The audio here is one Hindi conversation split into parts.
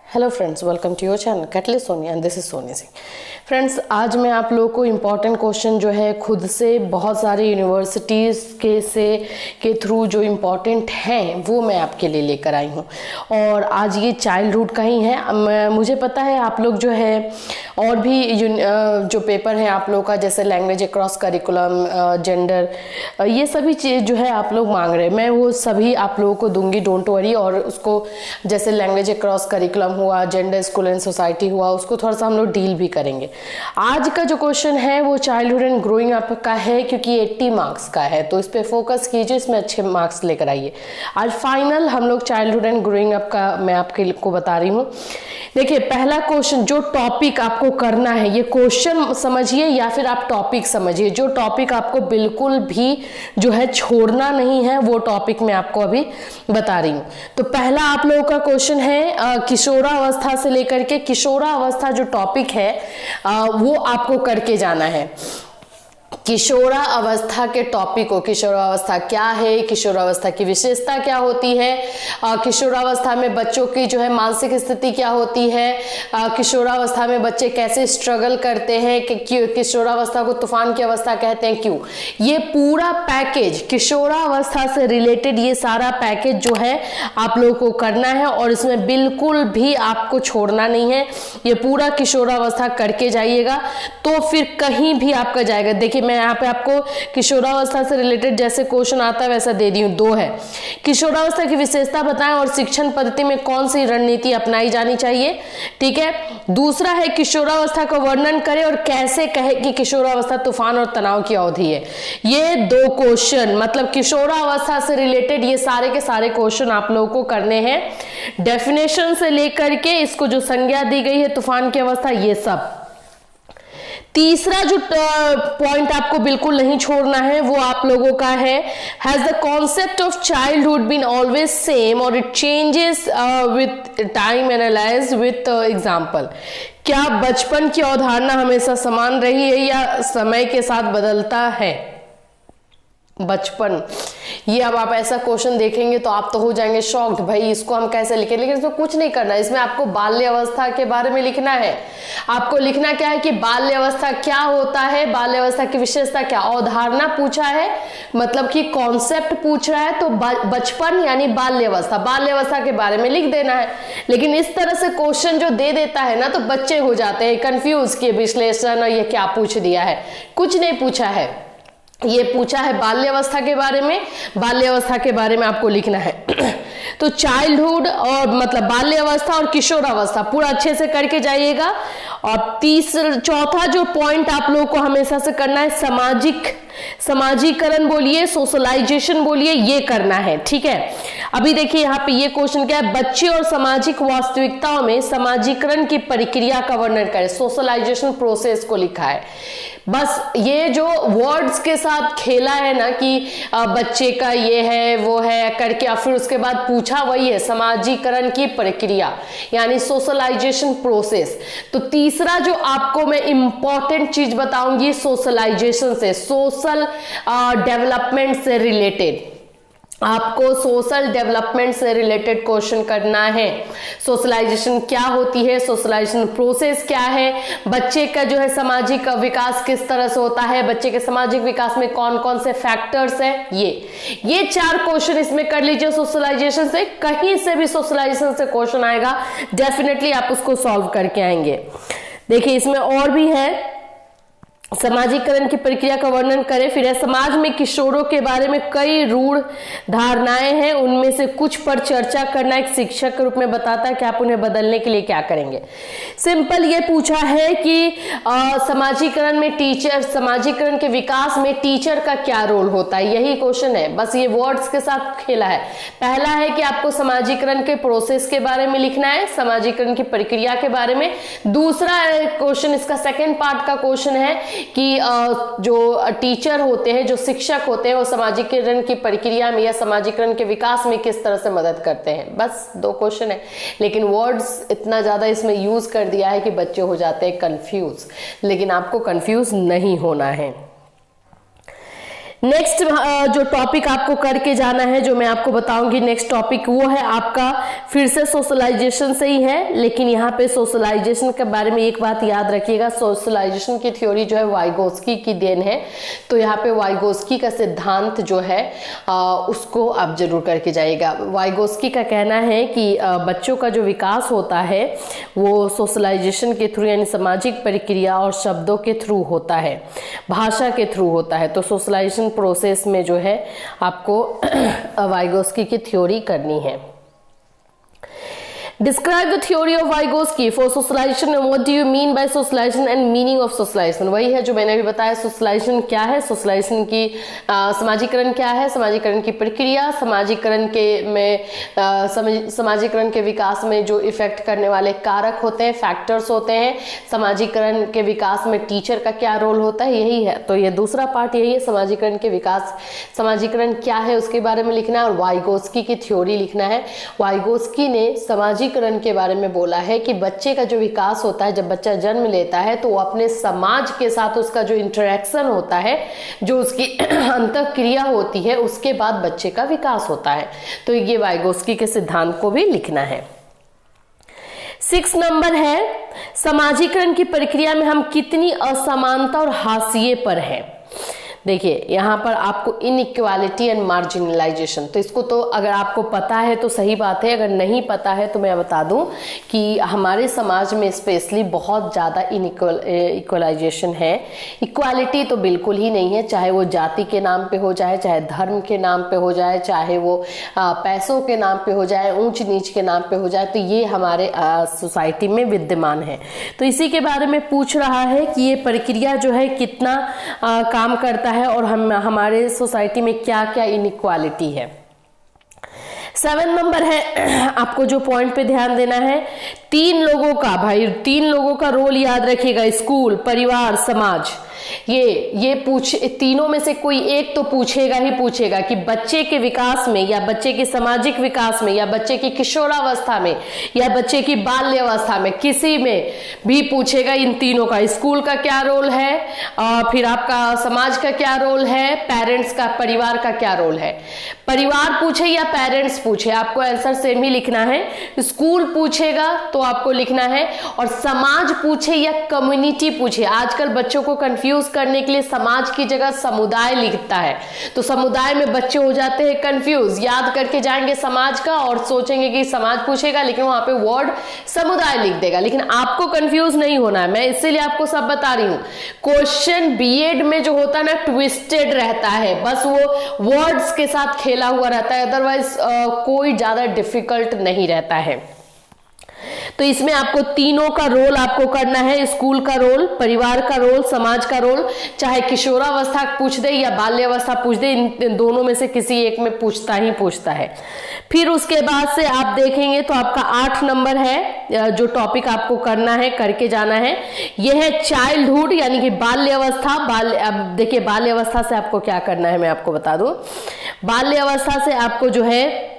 Hello friends, welcome to your channel catalyst Sonia and this is Soni Singh. Friends, आज मैं आप लोगों को इम्पॉर्टेंट क्वेश्चन जो है खुद से बहुत सारे यूनिवर्सिटीज़ के थ्रू जो इम्पॉर्टेंट हैं वो मैं आपके लिए लेकर आई हूँ। और आज ये चाइल्डहुड का ही है। मुझे पता है आप लोग जो है और भी जो पेपर है आप लोगों का, जैसे लैंग्वेज अक्रॉस करिकुलम, जेंडर, ये सभी चीज़ जो है आप लोग मांग रहे हैं, मैं वो सभी आप लोगों को दूंगी, डोंट वरी। और उसको जैसे लैंग्वेज अक्रॉस करिकुलम हुआ, जेंडर, स्कूल एंड सोसाइटी हुआ, उसको थोड़ा सा हम लोग डील भी करेंगे। आज का जो क्वेश्चन है वो चाइल्डहुड एंड ग्रोइंग अप का है, क्योंकि 80 मार्क्स का है, तो इस पे फोकस कीजिए, इसमें अच्छे मार्क्स लेकर आइए। आज फाइनल हम लोग चाइल्डहुड एंड ग्रोइंग अप का मैं आपके को बता रही हूँ। देखिए, पहला क्वेश्चन, जो टॉपिक आपको करना है, ये क्वेश्चन समझिए या फिर आप टॉपिक समझिए। जो टॉपिक आपको बिल्कुल भी जो है छोड़ना नहीं है, वो टॉपिक मैं आपको अभी बता रही हूँ। तो पहला आप लोगों का क्वेश्चन है किशोरावस्था से लेकर के किशोरावस्था जो टॉपिक है वो आपको करके जाना है। किशोरावस्था के टॉपिक को, किशोरावस्था क्या है, किशोरावस्था की विशेषता क्या होती है, किशोरावस्था में बच्चों की जो है मानसिक स्थिति क्या होती है, किशोरावस्था में बच्चे कैसे स्ट्रगल करते हैं, किशोरावस्था को तूफान की अवस्था कहते हैं, क्यों, ये पूरा पैकेज किशोरावस्था से रिलेटेड, ये सारा पैकेज जो है आप लोगों को करना है और इसमें बिल्कुल भी आपको छोड़ना नहीं है। ये पूरा किशोरावस्था करके जाइएगा तो फिर कहीं भी आपका जाएगा। देखिए, मैं यहाँ पे आपको किशोरावस्था से रिलेटेड जैसे क्वेश्चन आता है वैसा दे दी हूँ। दो है, किशोरावस्था की विशेषता बताएं और शिक्षण पद्धति में कौन सी रणनीति अपनाई जानी चाहिए, ठीक है। दूसरा है, किशोरावस्था का वर्णन करें और कैसे कहे कि किशोरावस्था तूफान और तनाव की अवधि है। ये दो क्वेश्चन, मतलब किशोरावस्था से रिलेटेड ये सारे के सारे क्वेश्चन आप लोगों को करने हैं, डेफिनेशन से लेकर के इसको जो संज्ञा दी गई है तूफान की अवस्था, ये सब। तीसरा जो पॉइंट आपको बिल्कुल नहीं छोड़ना है वो आप लोगों का है, has the concept of childhood been always same और it changes with time, analyze with example. क्या बचपन की अवधारणा हमेशा समान रही है या समय के साथ बदलता है? बचपन, ये अब आप ऐसा क्वेश्चन देखेंगे तो आप तो हो जाएंगे शॉक्ड, भाई इसको हम कैसे लिखें, लेकिन इसमें कुछ नहीं करना है। इसमें आपको बाल्य अवस्था के बारे में लिखना है। आपको लिखना क्या है कि बाल्य अवस्था क्या होता है, बाल्य अवस्था की विशेषता क्या, अवधारणा पूछा है, मतलब कि कॉन्सेप्ट पूछ रहा है, तो बचपन यानी बाल्य अवस्था के बारे में लिख देना है। लेकिन इस तरह से क्वेश्चन जो दे देता है ना, तो बच्चे हो जाते हैं कंफ्यूज कि विश्लेषण ये क्या पूछ दिया है, कुछ नहीं पूछा है। ये पूछा है बाल्यावस्था के बारे में, बाल्यावस्था के बारे में आपको लिखना है। तो चाइल्डहुड और मतलब बाल्यावस्था और किशोरावस्था पूरा अच्छे से करके जाइएगा। और चौथा जो पॉइंट आप लोगों को हमेशा से करना है, समाजीकरण बोलिए, सोशलाइजेशन बोलिए, ये करना है, ठीक है। अभी देखिए यहाँ पे ये क्वेश्चन क्या है, बच्चे और सामाजिक वास्तविकताओं में समाजीकरण की प्रक्रिया का वर्णन करें। सोशलाइजेशन प्रोसेस को लिखा है। बस ये जो वर्ड्स के साथ खेला है ना कि बच्चे का ये है वो है करके, और फिर उसके बाद पूछा वही है, समाजीकरण की प्रक्रिया यानी सोशलाइजेशन प्रोसेस। तो तीसरा जो आपको मैं इंपॉर्टेंट चीज बताऊंगी सोशलाइजेशन से, सोशल डेवलपमेंट से रिलेटेड, आपको सोशल डेवलपमेंट से रिलेटेड क्वेश्चन करना है। सोशलाइजेशन क्या होती है, सोशलाइजेशन प्रोसेस क्या है, बच्चे का जो है सामाजिक विकास किस तरह से होता है, बच्चे के सामाजिक विकास में कौन कौन से फैक्टर्स हैं, ये 4 क्वेश्चन इसमें कर लीजिए सोशलाइजेशन से। कहीं से भी सोशलाइजेशन से क्वेश्चन आएगा, डेफिनेटली आप उसको सॉल्व करके आएंगे। देखिए, इसमें और भी है, समाजीकरण की प्रक्रिया का वर्णन करें। फिर है, समाज में किशोरों के बारे में कई रूढ़ धारणाएं हैं, उनमें से कुछ पर चर्चा करना एक शिक्षक के रूप में बताता है कि आप उन्हें बदलने के लिए क्या करेंगे। सिंपल ये पूछा है कि समाजीकरण में समाजीकरण के विकास में टीचर का क्या रोल होता है, यही क्वेश्चन है। बस ये वर्ड्स के साथ खेला है। पहला है कि आपको समाजीकरण के प्रोसेस के बारे में लिखना है, समाजीकरण की प्रक्रिया के बारे में। दूसरा क्वेश्चन, इसका सेकेंड पार्ट का क्वेश्चन है कि जो टीचर होते हैं, जो शिक्षक होते हैं, वो समाजीकरण की प्रक्रिया में या समाजीकरण के विकास में किस तरह से मदद करते हैं। बस 2 क्वेश्चन है, लेकिन वर्ड्स इतना ज्यादा इसमें यूज कर दिया है कि बच्चे हो जाते हैं कंफ्यूज, लेकिन आपको कंफ्यूज नहीं होना है। नेक्स्ट जो टॉपिक आपको करके जाना है, जो मैं आपको बताऊंगी नेक्स्ट टॉपिक, वो है आपका फिर से सोशलाइजेशन से ही है, लेकिन यहाँ पे सोशलाइजेशन के बारे में एक बात याद रखिएगा, सोशलाइजेशन की थ्योरी जो है वाइगोस्की की देन है, तो यहाँ पे वाइगोस्की का सिद्धांत जो है उसको आप जरूर करके जाइएगा। वाइगोस्की का कहना है कि बच्चों का जो विकास होता है वो सोशलाइजेशन के थ्रू, यानी सामाजिक प्रक्रिया और शब्दों के थ्रू होता है, भाषा के थ्रू होता है। तो सोशलाइजेशन प्रोसेस में जो है आपको वाइगोस्की की थ्योरी करनी है। Describe the theory of Vygotsky for socialization and what do you mean by socialization and meaning of socialization। वही है जो मैंने अभी बताया, सोशलाइजेशन क्या है, सोशलाइजेशन की समाजीकरण क्या है, समाजीकरण की प्रक्रिया, समाजीकरण के में समाजीकरण के विकास में जो इफेक्ट करने वाले कारक होते हैं, फैक्टर्स होते हैं, समाजीकरण के विकास में टीचर का क्या रोल होता है, यही है। तो ये दूसरा पार्ट यही है, समाजीकरण के विकास, समाजीकरण क्या है उसके बारे में लिखना है और वाइगोत्स्की की थ्योरी लिखना है। वाइगोत्स्की ने समाजीकरण के बारे में बोला है कि बच्चे का जो विकास होता है, जब बच्चा जन्म लेता है तो वो अपने समाज के साथ उसका जो इंटरेक्शन होता है, जो उसकी अंतःक्रिया होती है, उसके बाद बच्चे का विकास होता है। तो ये वाइगोत्स्की के सिद्धांत को भी लिखना है। 6 नंबर है, समाजीकरण की प्रक्रिया में हम कितनी असमानता और हाशिए पर हैं। देखिए यहाँ पर आपको इनइक्वालिटी एंड मार्जिनलाइजेशन, तो इसको तो अगर आपको पता है तो सही बात है, अगर नहीं पता है तो मैं बता दूं कि हमारे समाज में स्पेशली बहुत ज़्यादा इक्वलाइजेशन है। इक्वालिटी तो बिल्कुल ही नहीं है, चाहे वो जाति के नाम पे हो जाए, चाहे धर्म के नाम पे हो जाए, चाहे वो पैसों के नाम पे हो जाए, ऊंच नीच के नाम पे हो जाए, तो ये हमारे सोसाइटी में विद्यमान है। तो इसी के बारे में पूछ रहा है कि ये प्रक्रिया जो है कितना काम करता है और हम हमारे सोसाइटी में क्या क्या इनइक्वालिटी है। 7 नंबर है, आपको जो पॉइंट पे ध्यान देना है, 3 लोगों का, भाई 3 लोगों का रोल याद रखिएगा, स्कूल, परिवार, समाज। ये तीनों में से कोई एक तो पूछेगा ही पूछेगा कि बच्चे के विकास में या बच्चे के सामाजिक विकास में या बच्चे की किशोरावस्था में या बच्चे की बाल्यावस्था में, किसी में भी पूछेगा इन तीनों का, स्कूल का क्या रोल है, फिर आपका समाज का क्या रोल है, पेरेंट्स का, परिवार का क्या रोल है। परिवार पूछे या पेरेंट्स पूछे, आपको आंसर सेम ही लिखना है। स्कूल पूछेगा तो आपको लिखना है, और समाज पूछे या कम्युनिटी पूछे, आजकल बच्चों को कंफ्यूज करने के लिए समाज की जगह समुदाय लिखता है, तो समुदाय में बच्चे हो जाते हैं कंफ्यूज, याद करके जाएंगे समाज का और सोचेंगे कि समाज पूछेगा, लेकिन वहां पे वर्ड समुदाय लिख देगा। लेकिन आपको कंफ्यूज नहीं होना है, मैं इसीलिए आपको सब बता रही हूं। क्वेश्चन बीएड में जो होता है ना, ट्विस्टेड रहता है, बस वो वर्ड्स के साथ खेला हुआ रहता है, अदरवाइज कोई ज्यादा डिफिकल्ट नहीं रहता है। तो इसमें आपको तीनों का रोल आपको करना है, स्कूल का रोल, परिवार का रोल, समाज का रोल, चाहे किशोरावस्था पूछ दे या बाल्यावस्था पूछ दे, इन दोनों में से किसी एक में पूछता ही पूछता है। फिर उसके बाद से आप देखेंगे तो आपका 8 नंबर है, जो टॉपिक आपको करना है, करके जाना है, यह है चाइल्डहुड, यानी कि बाल्यावस्था। अब देखिए बाल्यावस्था से आपको क्या करना है, मैं आपको बता दूं। बाल्यावस्था से आपको जो है,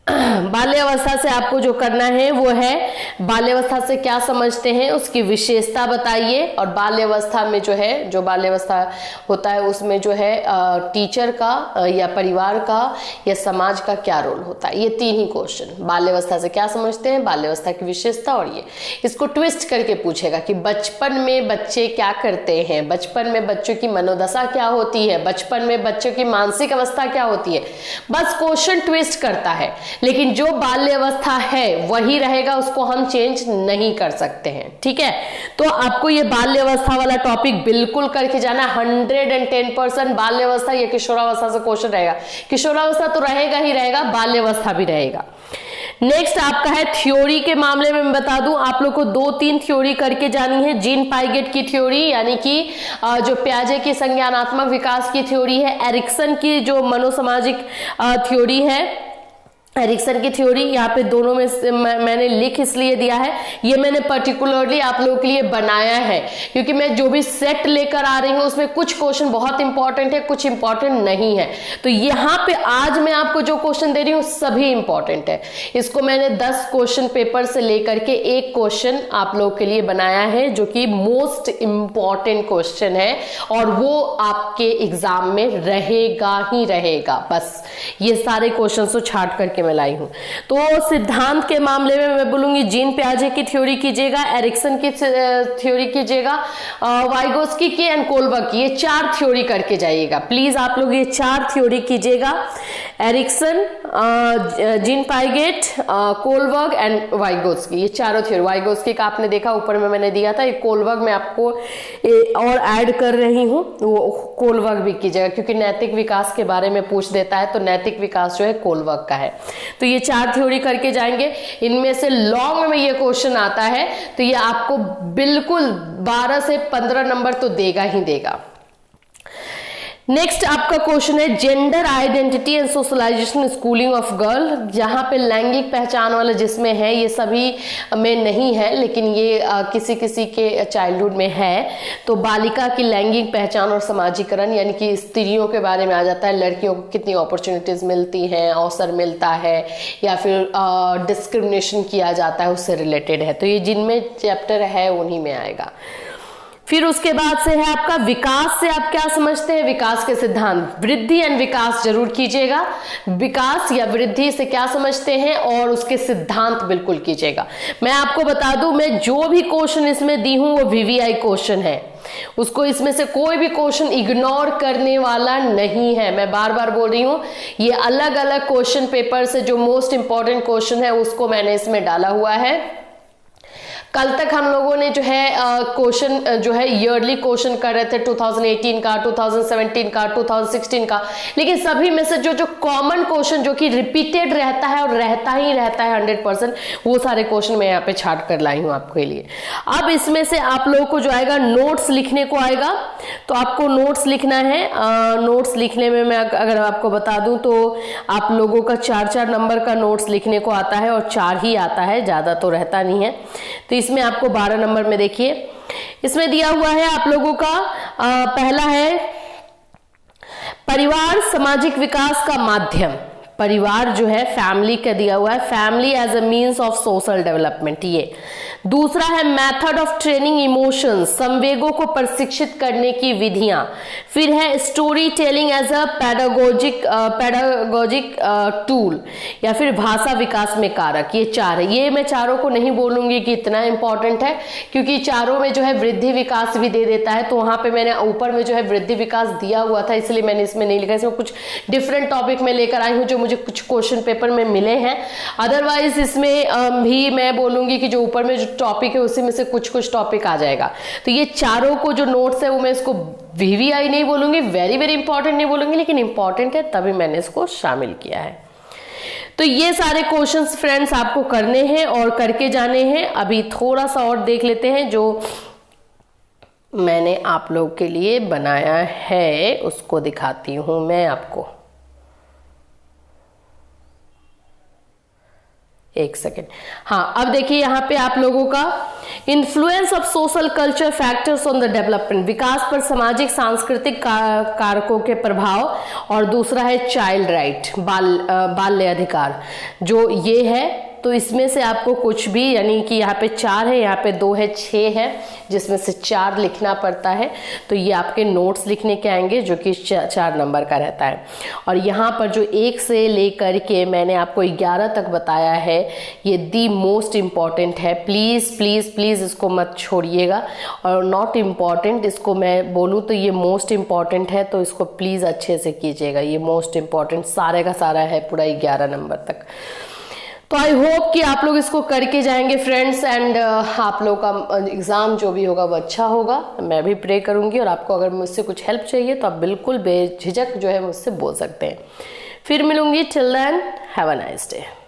बाल्यावस्था से आपको जो करना है वो है, बाल्यावस्था से क्या समझते हैं उसकी विशेषता बताइए, और बाल्यावस्था में जो है, जो बाल्यावस्था होता है उसमें जो है टीचर का या परिवार का या समाज का क्या रोल होता है। ये 3 ही क्वेश्चन, बाल्यावस्था से क्या समझते हैं, बाल्यावस्था की विशेषता, और ये इसको ट्विस्ट करके पूछेगा कि बचपन में बच्चे क्या करते हैं, बचपन में बच्चों की मनोदशा क्या होती है, बचपन में बच्चों की मानसिक अवस्था क्या होती है। बस क्वेश्चन ट्विस्ट करता है, लेकिन जो बाल्यावस्था है वही रहेगा, उसको हम चेंज नहीं कर सकते हैं। ठीक है, तो आपको ये बाल्यावस्था वाला टॉपिक बिल्कुल करके जाना। 110% बाल्यावस्था या किशोरावस्था से क्वेश्चन रहेगा। किशोरावस्था तो रहेगा ही रहेगा, बाल्यावस्था भी रहेगा। नेक्स्ट आपका है थ्योरी के मामले में मैं बता दूं, आप लोग को 2-3 थ्योरी करके जानी है। जीन पाइगेट की थ्योरी, यानी कि जो पियाजे की संज्ञानात्मक विकास की थ्योरी है, एरिक्सन की जो मनोसामाजिक थ्योरी है, एरिक्सन की थ्योरी यहाँ पे दोनों में से मैंने लिख इसलिए दिया है, ये मैंने पर्टिकुलरली आप लोगों के लिए बनाया है क्योंकि मैं जो भी सेट लेकर आ रही हूँ उसमें कुछ क्वेश्चन बहुत इंपॉर्टेंट है, कुछ इंपॉर्टेंट नहीं है। तो यहाँ पे आज मैं आपको जो क्वेश्चन दे रही हूँ सभी इंपॉर्टेंट है। इसको मैंने 10 क्वेश्चन पेपर से लेकर के एक क्वेश्चन आप लोगों के लिए बनाया है जो कि मोस्ट इंपॉर्टेंट क्वेश्चन है और वो आपके एग्जाम में रहेगा ही रहेगा। बस ये सारे क्वेश्चन को छाट करके मैं लाई हूं। तो सिद्धांत के मामले में मैं बोलूंगी जीन पियाजे की थ्योरी कीजिएगा, एरिक्सन की थ्योरी कीजिएगा, वाइगोस्की की एंड कोलबर्ग की, ये 4 थ्योरी करके जाइएगा। प्लीज आप लोग ये 4 थ्योरी कीजिएगा, Erikson, Jean Piaget, Kolberg and Vygotsky, ये चारों थ्योरी। वाइगोस्की का आपने देखा ऊपर में मैंने दिया था, एक कोलबर्ग में आपको और ऐड कर रही हूं, वो कोलबर्ग भी कीजिएगा क्योंकि नैतिक विकास के बारे में पूछ देता है तो नैतिक विकास जो है कोलबर्ग का है। तो ये 4 थ्योरी करके जाएंगे। इनमें से लॉन्ग में ये क्वेश्चन आता है तो ये आपको बिल्कुल 12 से 15 नंबर तो देगा ही देगा। नेक्स्ट आपका क्वेश्चन है gender identity and socialisation schooling of girl, जहां पे लैंगिक पहचान वाला जिसमें है, ये सभी में नहीं है लेकिन ये किसी किसी के चाइल्डहुड में है। तो बालिका की लैंगिक पहचान और समाजीकरण यानी कि स्त्रियों के बारे में आ जाता है, लड़कियों को कितनी अपॉर्चुनिटीज मिलती हैं, अवसर मिलता है या फिर डिस्क्रिमिनेशन किया जाता है, उससे रिलेटेड है। तो ये जिनमें चैप्टर है उन्हीं में आएगा। फिर उसके बाद से है आपका विकास से आप क्या समझते हैं, विकास के सिद्धांत, वृद्धि एंड विकास जरूर कीजिएगा। विकास या वृद्धि से क्या समझते हैं और उसके सिद्धांत बिल्कुल कीजिएगा। मैं आपको बता दूं, मैं जो भी क्वेश्चन इसमें दी हूं वो वीवीआई क्वेश्चन है, उसको इसमें से कोई भी क्वेश्चन इग्नोर करने वाला नहीं है। मैं बार बार बोल रही हूं, ये अलग अलग क्वेश्चन पेपर से जो मोस्ट इंपॉर्टेंट क्वेश्चन है उसको मैंने इसमें डाला हुआ है। कल तक हम लोगों ने जो है क्वेश्चन जो है ईयरली क्वेश्चन कर रहे थे 2018 का, 2017 का, 2016 का, लेकिन सभी में से जो कॉमन क्वेश्चन जो कि रिपीटेड रहता है और रहता ही रहता है 100%, वो सारे क्वेश्चन मैं यहाँ पे छाट कर लाई हूँ आपके लिए। अब इसमें से आप लोगों को जो आएगा नोट्स लिखने को आएगा, तो आपको नोट्स लिखना है। नोट्स लिखने में मैं अगर आपको बता दूं तो आप लोगों का 4-4 नंबर का नोट्स लिखने को आता है और 4 ही आता है, ज्यादा तो रहता नहीं है। तो इसमें आपको 12 नंबर में देखिए इसमें दिया हुआ है आप लोगों का पहला है परिवार सामाजिक विकास का माध्यम। परिवार जो है फैमिली का दिया हुआ है, family as a means of social development. ये दूसरा है मेथड ऑफ ट्रेनिंग इमोशंस, संवेगों को प्रशिक्षित करने की विधियां। फिर है story telling as a pedagogic tool या फिर भाषा विकास में कारक। ये 4 है। ये मैं चारों को नहीं बोलूंगी कि इतना इंपॉर्टेंट है क्योंकि चारों में जो है वृद्धि विकास भी दे देता है, तो वहां पे मैंने ऊपर में जो है वृद्धि विकास दिया हुआ था इसलिए मैंने इसमें नहीं लिखा। इसमें कुछ डिफरेंट टॉपिक में लेकर आई हूं जो मुझे कुछ क्वेश्चन पेपर में मिले हैं। अदरवाइज इसमें भी मैं बोलूंगी कि जो ऊपर में जो टॉपिक है उसी में से कुछ कुछ टॉपिक आ जाएगा। तो ये चारों को जो नोट्स है वो मैं इसको वीवीआई नहीं बोलूंगी, वेरी वेरी इंपॉर्टेंट नहीं बोलूंगी, लेकिन इंपॉर्टेंट है तभी मैंने इसको शामिल किया है। तो ये सारे क्वेश्चंस फ्रेंड्स आपको करने हैं और करके जाने हैं। अभी थोड़ा सा और देख लेते हैं जो मैंने आप लोग के लिए बनाया है, उसको दिखाती हूं मैं आपको। एक सेकेंड। हाँ, अब देखिए यहाँ पे आप लोगों का influence of social culture factors on the development, विकास पर सामाजिक सांस्कृतिक कारकों के प्रभाव, और दूसरा है चाइल्ड राइट, बाल्य अधिकार। जो ये है तो इसमें से आपको कुछ भी, यानी कि यहाँ पे 4 है, यहाँ पे 2 है, 6 है, जिसमें से 4 लिखना पड़ता है। तो ये आपके नोट्स लिखने के आएंगे जो कि 4 नंबर का रहता है। और यहाँ पर जो 1 से लेकर के मैंने आपको 11 तक बताया है, ये दी मोस्ट इम्पॉर्टेंट है। प्लीज़ प्लीज़ प्लीज़ इसको मत छोड़िएगा। और नॉट इम्पॉर्टेंट इसको मैं बोलूँ तो ये मोस्ट इम्पॉर्टेंट है, तो इसको प्लीज़ अच्छे से कीजिएगा। ये मोस्ट इम्पॉर्टेंट सारे का सारा है, पूरा 11 नंबर तक। तो आई होप कि आप लोग इसको करके जाएंगे फ्रेंड्स, एंड आप लोग का एग्ज़ाम जो भी होगा वो अच्छा होगा। मैं भी प्रे करूंगी, और आपको अगर मुझसे कुछ हेल्प चाहिए तो आप बिल्कुल बेझिझक जो है मुझसे बोल सकते हैं। फिर मिलूंगी। Till then have a nice day.